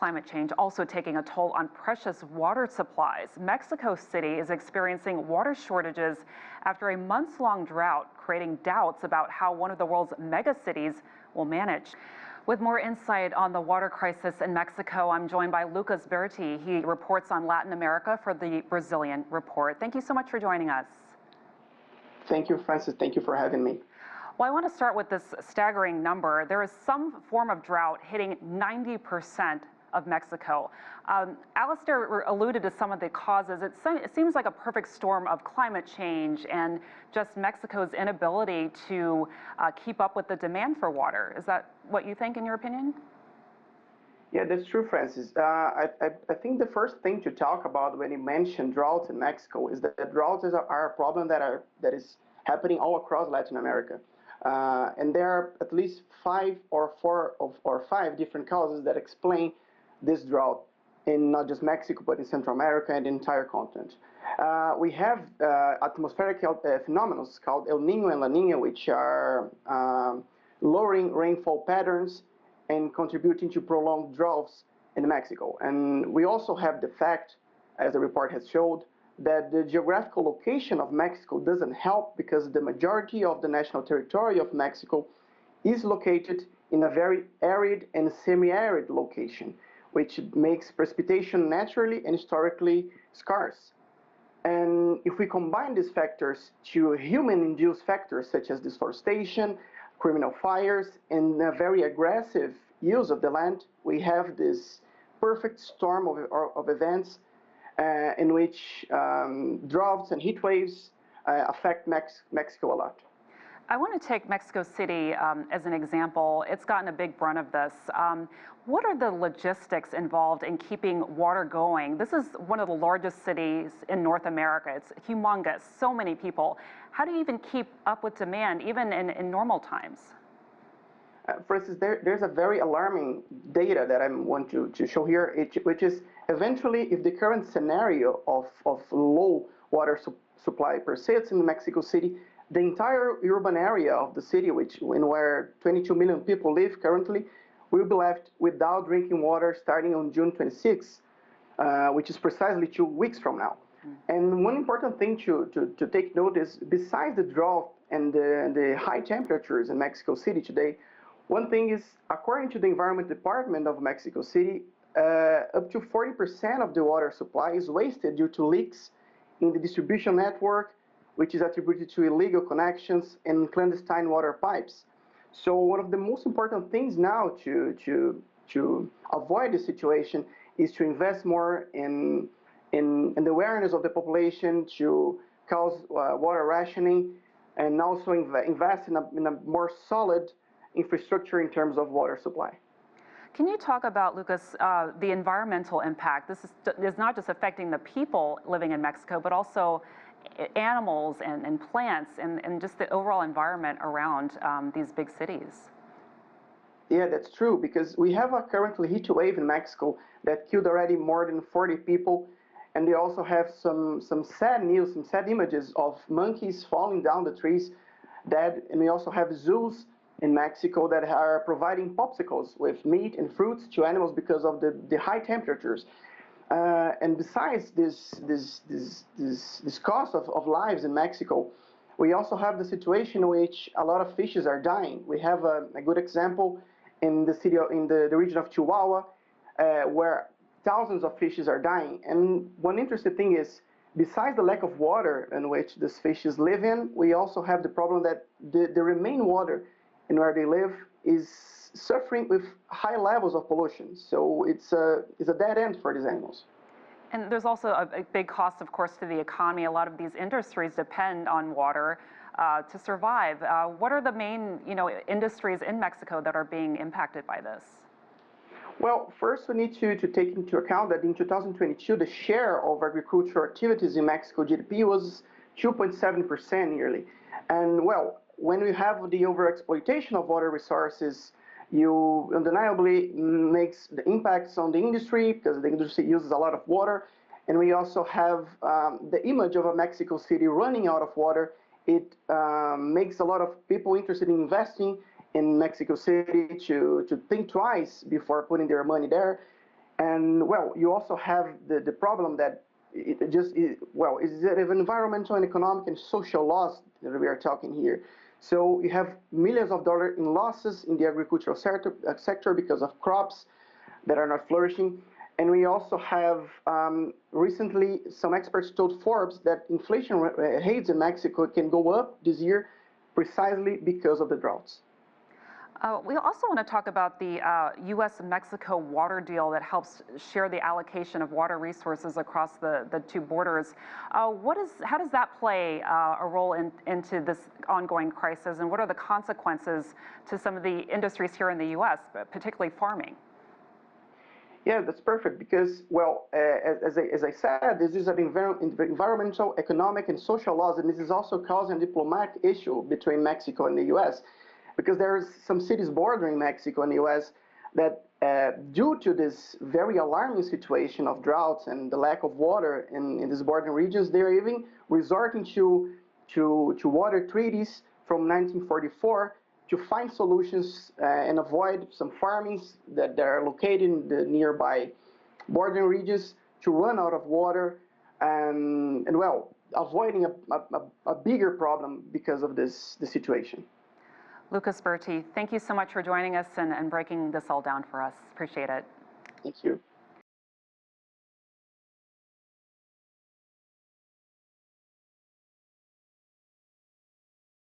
climate change also taking a toll on precious water supplies. Mexico City is experiencing water shortages after a months-long drought, creating doubts about how one of the world's megacities will manage. With more insight on the water crisis in Mexico, I'm joined by Lucas Berti. He reports on Latin America for the Brazilian Report. Thank you so much for joining us. Thank you, Francis. Thank you for having me. Well, I want to start with this staggering number. There is some form of drought hitting 90% of Mexico. Alistair alluded to some of the causes. It seems like a perfect storm of climate change and just Mexico's inability to keep up with the demand for water. Is that what you think, in your opinion? Yeah, that's true, Francis. I think the first thing to talk about when you mention droughts in Mexico is that droughts are a problem that is happening all across Latin America. And there are at least five different causes that explain this drought in not just Mexico, but in Central America and the entire continent. We have atmospheric phenomena called El Niño and La Niña, which are lowering rainfall patterns and contributing to prolonged droughts in Mexico. And we also have the fact, as the report has showed, that the geographical location of Mexico doesn't help because the majority of the national territory of Mexico is located in a very arid and semi-arid location, which makes precipitation naturally and historically scarce. And if we combine these factors to human-induced factors such as deforestation, criminal fires, and a very aggressive use of the land, we have this perfect storm of events in which droughts and heat waves affect Mexico a lot. I want to take Mexico City as an example. It's gotten a big brunt of this. What are the logistics involved in keeping water going? This is one of the largest cities in North America. It's humongous, so many people. How do you even keep up with demand, even in normal times? For instance, there's a very alarming data that I want to show here, which is eventually if the current scenario of low water supply persists in Mexico City, the entire urban area of the city, where 22 million people live currently, will be left without drinking water starting on June 26, which is precisely 2 weeks from now. And one important thing to take note is, besides the drought and the high temperatures in Mexico City today, one thing is, according to the Environment Department of Mexico City, up to 40% of the water supply is wasted due to leaks in the distribution network, which is attributed to illegal connections and clandestine water pipes. So one of the most important things now to avoid this situation is to invest more in the awareness of the population, to cause water rationing, and also invest in a more solid infrastructure in terms of water supply. Can you talk about, Lucas, the environmental impact? This is not just affecting the people living in Mexico, but also animals and plants and just the overall environment around these big cities. Yeah, that's true, because we have a currently heat wave in Mexico that killed already more than 40 people, and they also have some sad news, some sad images of monkeys falling down the trees dead, and we also have zoos in Mexico that are providing popsicles with meat and fruits to animals because of the high temperatures. And besides this cost of lives in Mexico, we also have the situation in which a lot of fishes are dying. We have a good example in the region of Chihuahua, where thousands of fishes are dying. And one interesting thing is, besides the lack of water in which these fishes live in, we also have the problem that the remaining water in where they live is suffering with high levels of pollution. So it's a dead end for these animals. And there's also a big cost, of course, to the economy. A lot of these industries depend on water to survive. What are the main, industries in Mexico that are being impacted by this? Well, first we need to take into account that in 2022, the share of agricultural activities in Mexico GDP was 2.7% yearly. And well, when we have the overexploitation of water resources, you undeniably makes the impacts on the industry, because the industry uses a lot of water. And we also have the image of a Mexico City running out of water. It makes a lot of people interested in investing in Mexico City to think twice before putting their money there. And well, you also have the problem that is it environmental and economic and social loss that we are talking here. So you have millions of dollars in losses in the agricultural sector because of crops that are not flourishing. And we also have recently some experts told Forbes that inflation rates in Mexico can go up this year precisely because of the droughts. We also want to talk about the U.S.-Mexico water deal that helps share the allocation of water resources across the two borders. How does that play a role into this ongoing crisis, and what are the consequences to some of the industries here in the U.S., particularly farming? Yeah, that's perfect because, well, as I said, this is an environmental, economic, and social loss, and this is also causing a diplomatic issue between Mexico and the U.S. because there's some cities bordering Mexico and the U.S. that, due to this very alarming situation of droughts and the lack of water in these bordering regions, they're even resorting to water treaties from 1944 to find solutions and avoid some farmings that are located in the nearby bordering regions to run out of water and well, avoiding a bigger problem because of the situation. Lucas Berti, thank you so much for joining us and breaking this all down for us. Appreciate it. Thank you.